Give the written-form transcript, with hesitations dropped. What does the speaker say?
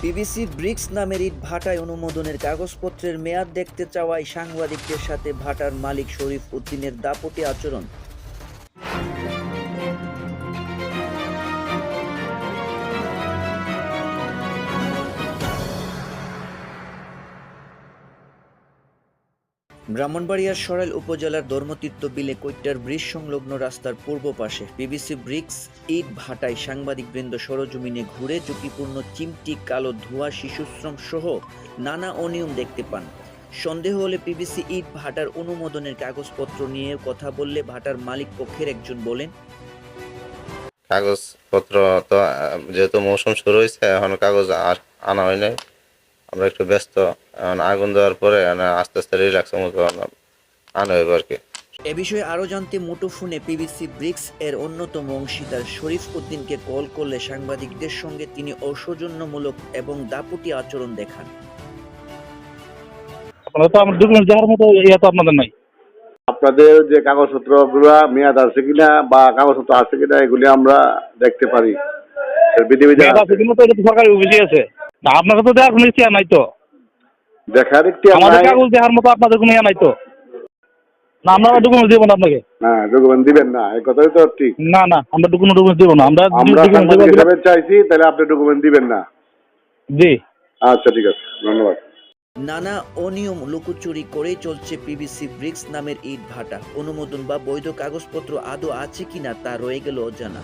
PVC bricks নামের ইট ভাটায় অনুমোদনের কাগজপত্রের মেয়াদ দেখতে চাওয়ায় সাংবাদিকদের সাথে ভাটার মালিক শরীফ উদ্দিনের দাপটে আচরণ। ব্রাহ্মণবাড়িয়ার সরাইল উপজেলার ধর্মতীর্থ বিলে কৈট্টার ব্রিজ সংলগ্ন রাস্তার পূর্ব পাশে পিভিসি ব্রিক্স ইট ভাটায় সাংবাদিকবৃন্দ সরজমিনে ঘুরে ঝুঁকিপূর্ণ চিমটি, কালো ধোঁয়া, শিশুশ্রম সহ নানা অনিয়ম দেখতে পান। সন্দেহ হলে পিভিসি ইট ভাটার অনুমোদনের কাগজপত্র নিয়ে কথা বললে ভাটার মালিক পক্ষের একজন বলেন, কাগজপত্র তো যেহেতু মৌসুম শুরু হয়েছে, এখন কাগজ আনা হয় নাই। আমরা একটু ব্যস্ত, এখন আগুন দেওয়ার পরে আস্তে আস্তে রিল্যাক্স মতো আনা হইব আর কি। এ বিষয়ে আরও জানতে মুঠোফোনে পিভিসি ব্রিক্স এর অন্যতম অংশীদার শরীফ উদ্দিনকে কল করলে সাংবাদিকদের সঙ্গে তিনি অসৌজন্যমূলক এবং দাপুটি আচরণ দেখান। আপনারা তো আমার ডকুমেন্ট দেওয়ার মতো ইয়ে তো আপনাদের নাই। আপনাদের যে কাগজপত্রগুলো মেয়াদ আছে কিনা বা কাগজপত্র আছে কিনা এগুলি আমরা দেখতে পারি। এর বিধিবিধান মেয়াদ আছে কিন্তু তো এটা তো সরকারি অফিসে আছে। না, আপনাকে তো দেওয়ার কোনো ইচ্ছা নাই তো। দেখার একটি আমাদের কাগজ দেওয়ার মতো আপনাদের কোনো ইয়ে নাই তো। না, আমরা ডকুমেন্ট দেবো না আপনাকে। হ্যাঁ, ডকুমেন্ট দিবেন না, এই কথাই তো ঠিক। না না, আমরা কোনো ডকুমেন্ট দেবো না। আমরা সাংবাদিক হিসাবে চাইছি, তাহলে আপনি ডকুমেন্ট দিবেন না। জি, আচ্ছা, ঠিক আছে, ধন্যবাদ। নানা অনিয়ম লুকোচুরি করেই চলছে পিভিসি ব্রিক্স নামের ইট ভাটা। অনুমোদন বা বৈধ কাগজপত্র আদৌ আছে কিনা তা রয়ে গেল অজানা।